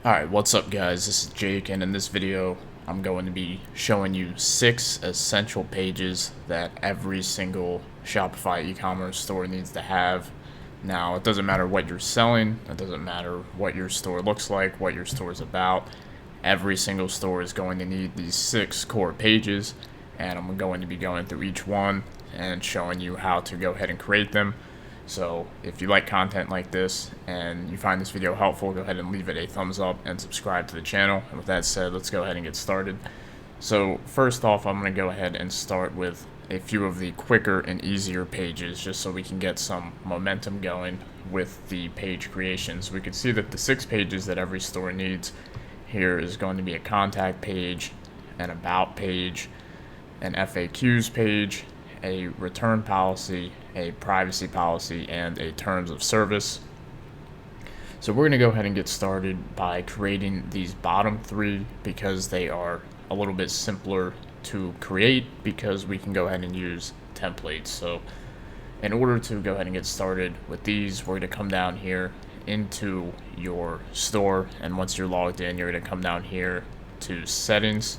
Alright, what's up guys, this is Jake, and in this video I'm going to be showing you 6 essential pages that every single Shopify e-commerce store needs to have. Now, it doesn't matter what you're selling, it doesn't matter what your store looks like, what your store is about. Every single store is going to need these 6 core pages, and I'm going to be going through each one and showing you how to go ahead and create them. So if you like content like this and you find this video helpful, go ahead and leave it a thumbs up and subscribe to the channel. And with that said, let's go ahead and get started. So first off, I'm going to go ahead and start with a few of the quicker and easier pages just so we can get some momentum going with the page creations. We can see that the 6 pages that every store needs here is going to be a contact page, an about page, an FAQs page, a return policy, a privacy policy, and a terms of service. So we're going to go ahead and get started by creating these bottom 3 because they are a little bit simpler to create because we can go ahead and use templates. So in order to go ahead and get started with these, we're going to come down here into your store, and once you're logged in, you're going to come down here to settings,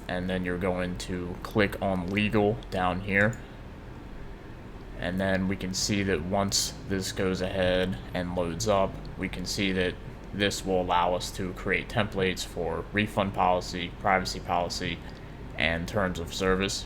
and then you're going to click on legal down here, and then we can see that once this goes ahead and loads up, we can see that this will allow us to create templates for refund policy, privacy policy, and terms of service.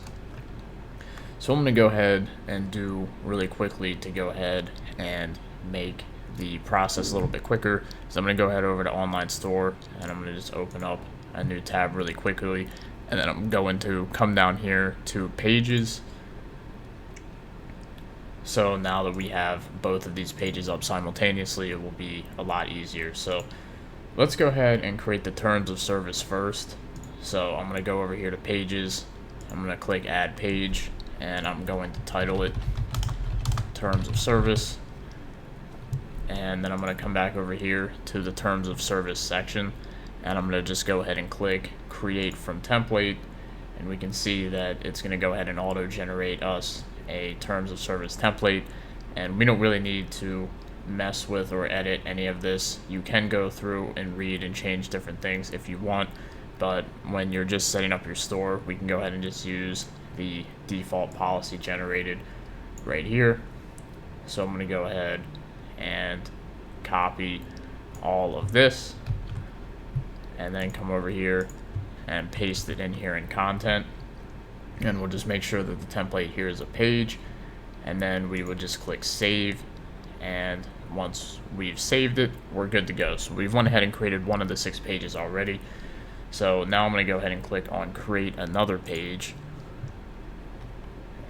So I'm going to go ahead and do really quickly to go ahead and make the process a little bit quicker. So I'm going to go ahead over to online store, and I'm going to just open up a new tab really quickly. And then I'm going to come down here to pages. So now that we have both of these pages up simultaneously, it will be a lot easier. So let's go ahead and create the terms of service first. So I'm going to go over here to pages. I'm going to click add page, and I'm going to title it terms of service. And then I'm going to come back over here to the terms of service section, and I'm going to just go ahead and click create from template, and we can see that it's going to go ahead and auto generate us a terms of service template, and we don't really need to mess with or edit any of this. You can go through and read and change different things if you want, but when you're just setting up your store, we can go ahead and just use the default policy generated right here. So I'm going to go ahead and copy all of this, and then come over here and paste it in here in content, and we'll just make sure that the template here is a page, and then we would just click save, and once we've saved it, we're good to go. So we've went ahead and created one of the 6 pages already. So now I'm going to go ahead and click on create another page,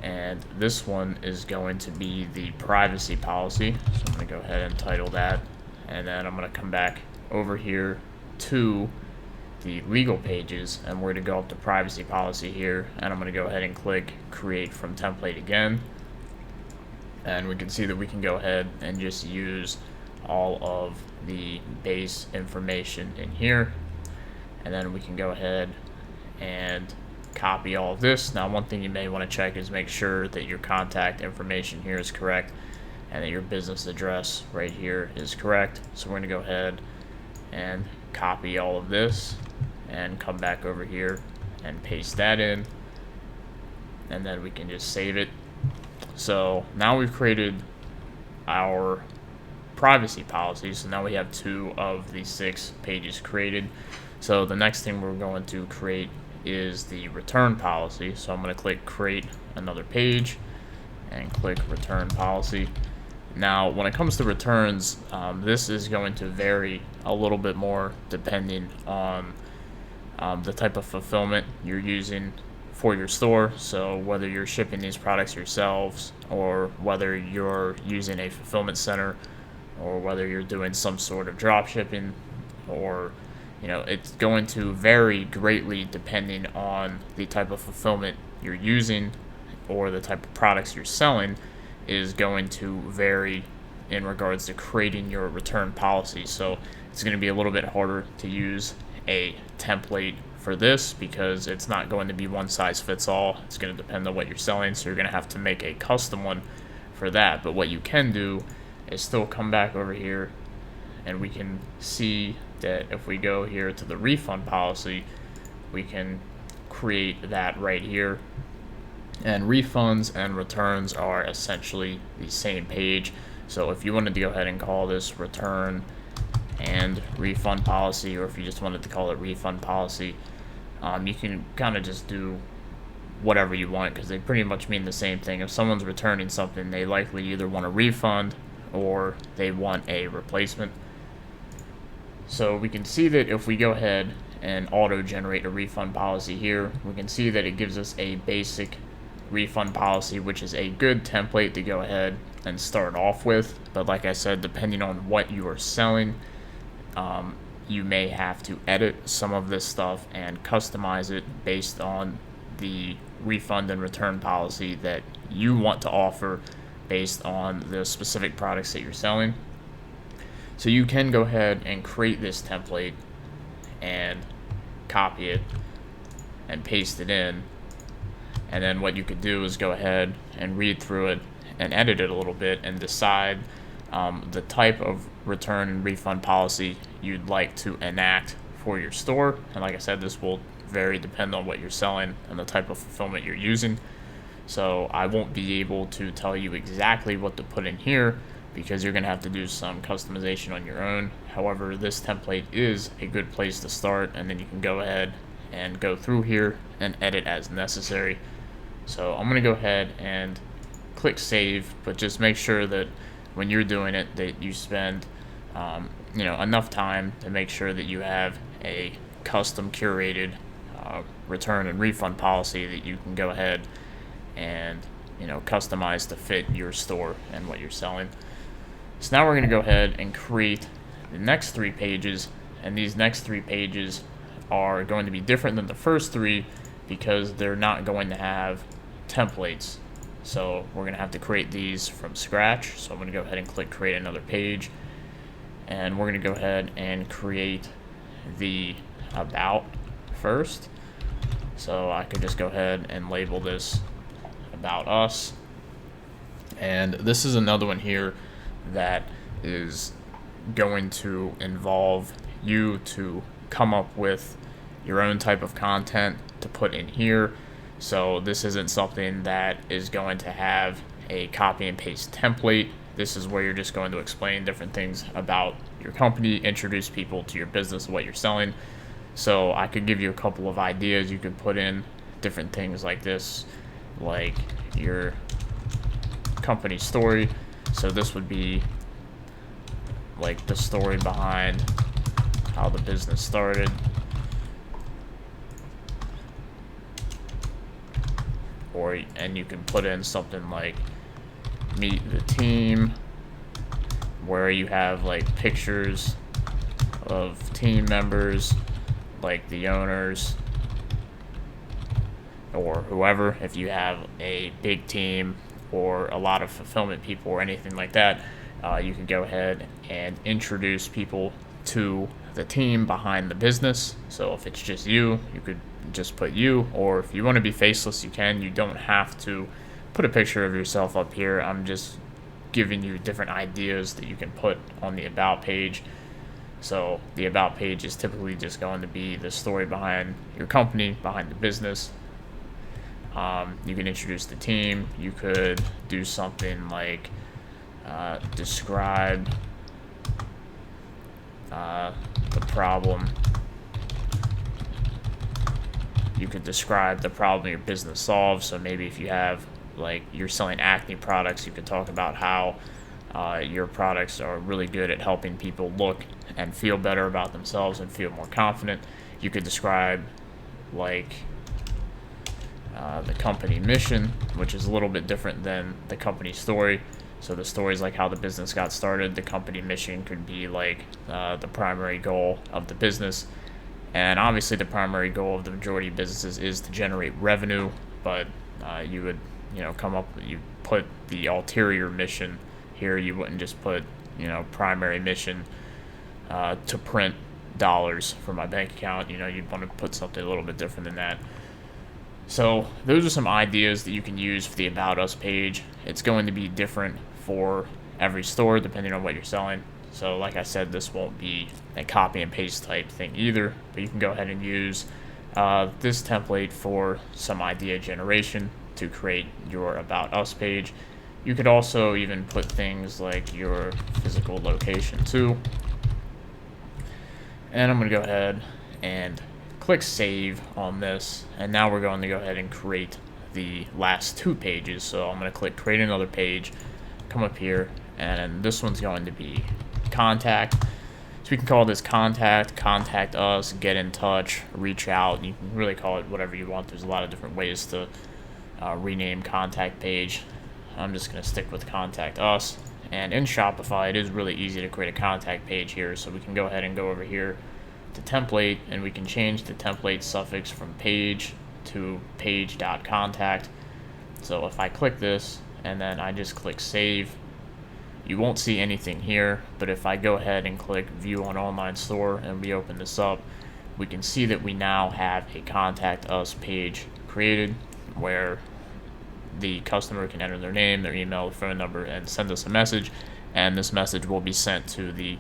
and this one is going to be the privacy policy. So I'm going to go ahead and title that, and then I'm going to come back over here to the legal pages, and we're going to go up to privacy policy here, and I'm going to go ahead and click create from template again, and we can see that we can go ahead and just use all of the base information in here, and then we can go ahead and copy all of this. Now, one thing you may want to check is make sure that your contact information here is correct and that your business address right here is correct. So we're going to go ahead and copy all of this and come back over here and paste that in, and then we can just save it. So now we've created our privacy policy, so now we have 2 of the 6 pages created. So the next thing we're going to create is the return policy. So I'm going to click create another page and click return policy. Now, when it comes to returns, this is going to vary a little bit more depending on the type of fulfillment you're using for your store. So whether you're shipping these products yourselves, or whether you're using a fulfillment center, or whether you're doing some sort of drop shipping, or it's going to vary greatly depending on the type of fulfillment you're using or the type of products you're selling is going to vary in regards to creating your return policy. So it's going to be a little bit harder to use a template for this because it's not going to be one size fits all. It's going to depend on what you're selling, so you're going to have to make a custom one for that. But what you can do is still come back over here and we can see that if we go here to the refund policy, we can create that right here. And refunds and returns are essentially the same page. So if you wanted to go ahead and call this return and refund policy, or if you just wanted to call it refund policy, you can kind of just do whatever you want, because they pretty much mean the same thing. If someone's returning something, they likely either want a refund or they want a replacement. So we can see that if we go ahead and auto-generate a refund policy here, we can see that it gives us a basic refund policy, which is a good template to go ahead and start off with. But like I said, depending on what you are selling, you may have to edit some of this stuff and customize it based on the refund and return policy that you want to offer based on the specific products that you're selling. So you can go ahead and create this template and copy it and paste it in, and then what you could do is go ahead and read through it and edit it a little bit and decide the type of return and refund policy you'd like to enact for your store. And like I said, this will vary depending on what you're selling and the type of fulfillment you're using. So I won't be able to tell you exactly what to put in here, because you're going to have to do some customization on your own. However, this template is a good place to start, and then you can go ahead and go through here and edit as necessary. So I'm going to go ahead and click save, but just make sure that when you're doing it that you spend enough time to make sure that you have a custom curated return and refund policy that you can go ahead and customize to fit your store and what you're selling. So now we're going to go ahead and create the next 3 pages, and these next 3 pages are going to be different than the first 3 because they're not going to have templates. So we're going to have to create these from scratch. So I'm going to go ahead and click create another page, and we're going to go ahead and create the about first. So I could just go ahead and label this about us, and this is another one here that is going to involve you to come up with your own type of content to put in here. So this isn't something that is going to have a copy and paste template. This is where you're just going to explain different things about your company, introduce people to your business, what you're selling. So I could give you a couple of ideas. You could put in different things like this, like your company story. So this would be like the story behind how the business started. And you can put in something like meet the team, where you have like pictures of team members, like the owners or whoever. If you have a big team or a lot of fulfillment people or anything like that, you can go ahead and introduce people to the team behind the business. So if it's just you, you could just put you, or if you want to be faceless, you can. You don't have to put a picture of yourself up here. I'm just giving you different ideas that you can put on the about page. So the about page is typically just going to be the story behind your company, behind the business. You can introduce the team. You could do something like describe the problem. You could describe the problem your business solves. So maybe if you have, like, you're selling acne products, you could talk about how your products are really good at helping people look and feel better about themselves and feel more confident. You could describe, like, the company mission, which is a little bit different than the company story. So the story is like how the business got started. The company mission could be like the primary goal of the business. And obviously the primary goal of the majority of businesses is to generate revenue, but you would, you put the ulterior mission here. You wouldn't just put, primary mission to print dollars for my bank account. You'd want to put something a little bit different than that. So those are some ideas that you can use for the About Us page. It's going to be different for every store depending on what you're selling. So like I said, this won't be a copy and paste type thing either, but you can go ahead and use this template for some idea generation to create your About Us page. You could also even put things like your physical location too. And I'm going to go ahead and click save on this, and now we're going to go ahead and create the last 2 pages. So I'm going to click create another page, come up here, and this one's going to be contact. So we can call this contact, contact us, get in touch, reach out. You can really call it whatever you want. There's a lot of different ways to rename contact page. I'm just going to stick with contact us. And in Shopify, it is really easy to create a contact page here. So we can go ahead and go over here to template, and we can change the template suffix from page to page.contact. So if I click this and then I just click save, you won't see anything here, but if I go ahead and click view on online store and we open this up, we can see that we now have a contact us page created where the customer can enter their name, their email, their phone number, and send us a message, and this message will be sent to the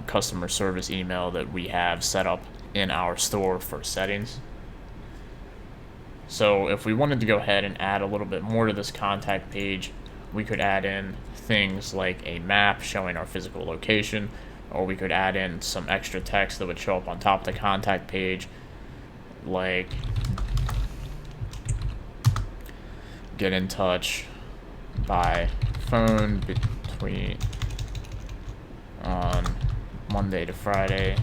customer service email that we have set up in our store for settings. So if we wanted to go ahead and add a little bit more to this contact page, we could add in things like a map showing our physical location, or we could add in some extra text that would show up on top of the contact page, like get in touch by phone between on Monday to Friday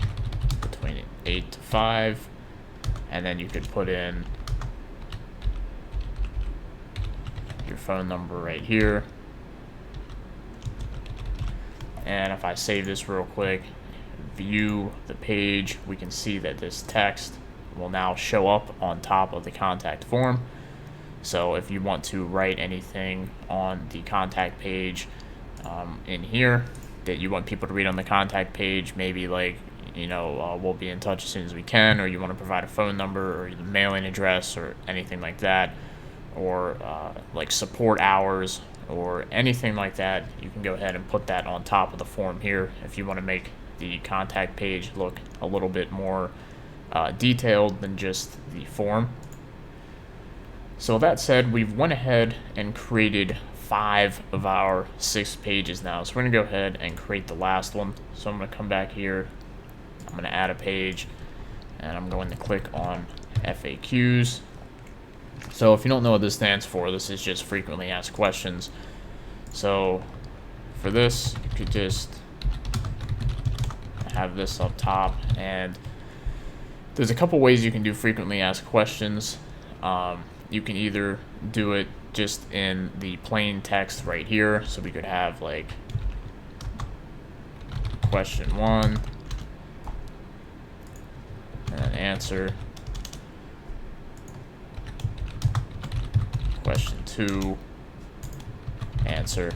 between 8 to 5, and then you could put in your phone number right here. And if I save this real quick, view the page, we can see that this text will now show up on top of the contact form. So if you want to write anything on the contact page in here that you want people to read on the contact page, maybe like, we'll be in touch as soon as we can, or you want to provide a phone number or mailing address or anything like that, or like support hours or anything like that, you can go ahead and put that on top of the form here if you want to make the contact page look a little bit more detailed than just the form. So that said, we've went ahead and created 5 of our 6 pages now. So we're going to go ahead and create the last one. So I'm going to come back here, I'm going to add a page, and I'm going to click on FAQs. So if you don't know what this stands for, this is just frequently asked questions. So for this, you could just have this up top, and there's a couple ways you can do frequently asked questions. You can either do it just in the plain text right here, so we could have like question 1 and then answer, question 2, answer.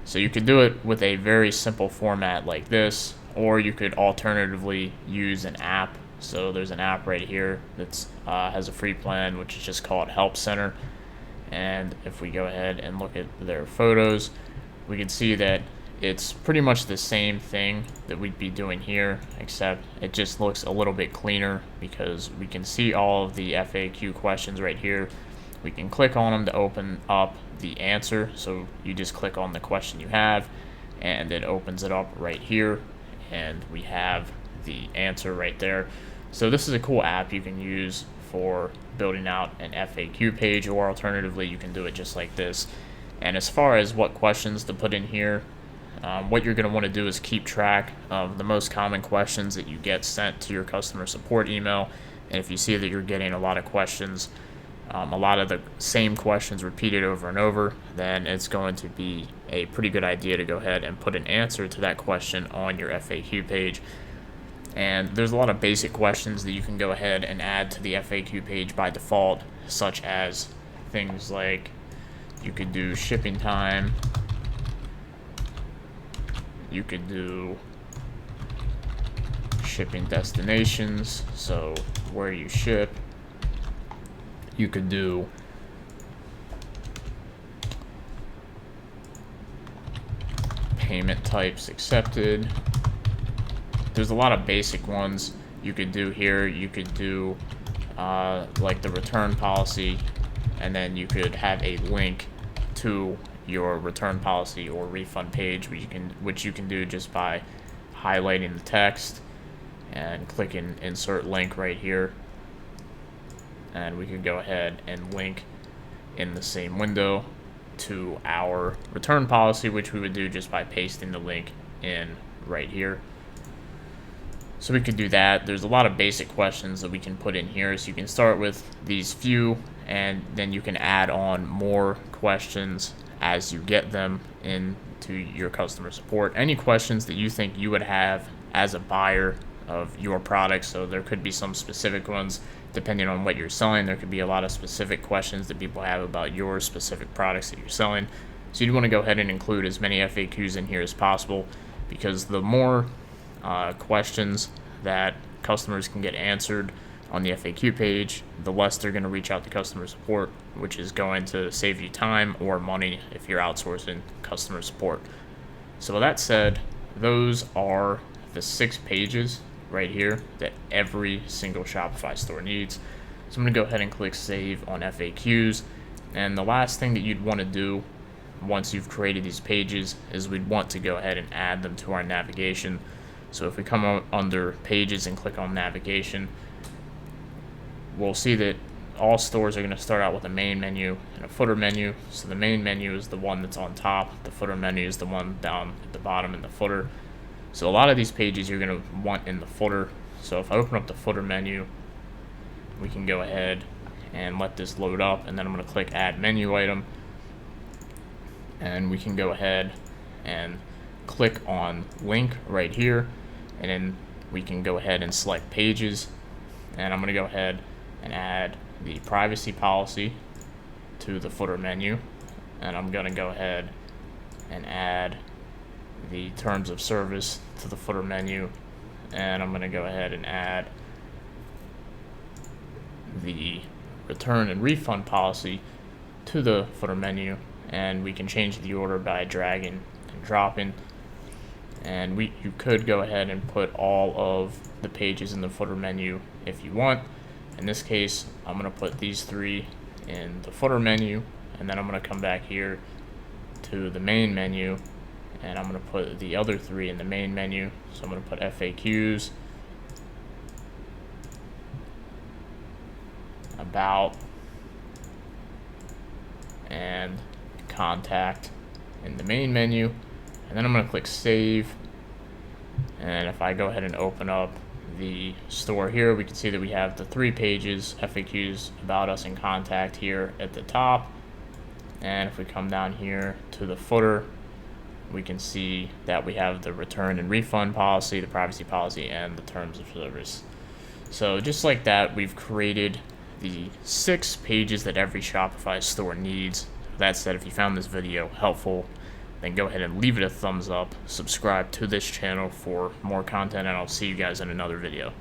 So you could do it with a very simple format like this, or you could alternatively use an app. So there's an app right here that has a free plan, which is just called Help Center. And if we go ahead and look at their photos, we can see that it's pretty much the same thing that we'd be doing here, except it just looks a little bit cleaner because we can see all of the FAQ questions right here. We can click on them to open up the answer. So you just click on the question you have, and it opens it up right here, and we have the answer right there. So this is a cool app you can use for building out an FAQ page, or alternatively you can do it just like this. And as far as what questions to put in here, what you're going to want to do is keep track of the most common questions that you get sent to your customer support email. And if you see that you're getting a lot of questions, a lot of the same questions repeated over and over, then it's going to be a pretty good idea to go ahead and put an answer to that question on your FAQ page. And there's a lot of basic questions that you can go ahead and add to the FAQ page by default, such as things like you could do shipping time, you could do shipping destinations, so where you ship. You could do payment payment types accepted. There's a lot of basic ones you could do here. You could do like the return policy, and then you could have a link to your return policy or refund page, which you can do just by highlighting the text and clicking insert link right here, and we could go ahead and link in the same window to our return policy, which we would do just by pasting the link in right here. So we could do that. There's a lot of basic questions that we can put in here. So you can start with these few, and then you can add on more questions as you get them into your customer support. Any questions that you think you would have as a buyer of your product. So there could be some specific ones depending on what you're selling. There could be a lot of specific questions that people have about your specific products that you're selling. So you'd want to go ahead and include as many FAQs in here as possible, because the more questions that customers can get answered on the FAQ page, the less they're going to reach out to customer support, which is going to save you time or money if you're outsourcing customer support. So with that said, those are the 6 pages right here that every single Shopify store needs. So I'm going to go ahead and click save on FAQs. And the last thing that you'd want to do once you've created these pages is we'd want to go ahead and add them to our navigation. So if we come out under pages and click on navigation, we'll see that all stores are going to start out with a main menu and a footer menu. So the main menu is the one that's on top, the footer menu is the one down at the bottom in the footer. So a lot of these pages you're going to want in the footer. So if I open up the footer menu, we can go ahead and let this load up, and then I'm going to click add menu item, and we can go ahead and click on link right here, and then we can go ahead and select pages, and I'm going to go ahead and add the privacy policy to the footer menu, and I'm going to go ahead and add the terms of service to the footer menu, and I'm going to go ahead and add the return and refund policy to the footer menu, and we can change the order by dragging and dropping. And you could go ahead and put all of the pages in the footer menu if you want. In this case, I'm going to put these 3 in the footer menu, and then I'm going to come back here to the main menu, and I'm going to put the other 3 in the main menu. So I'm going to put FAQs, about, and contact in the main menu, and then I'm going to click save. And if I go ahead and open up the store here, we can see that we have the 3 pages, FAQs, about us, and contact here at the top. And if we come down here to the footer, we can see that we have the return and refund policy, the privacy policy, and the terms of service. So just like that, we've created the 6 pages that every Shopify store needs. That said, if you found this video helpful, then go ahead and leave it a thumbs up, subscribe to this channel for more content, and I'll see you guys in another video.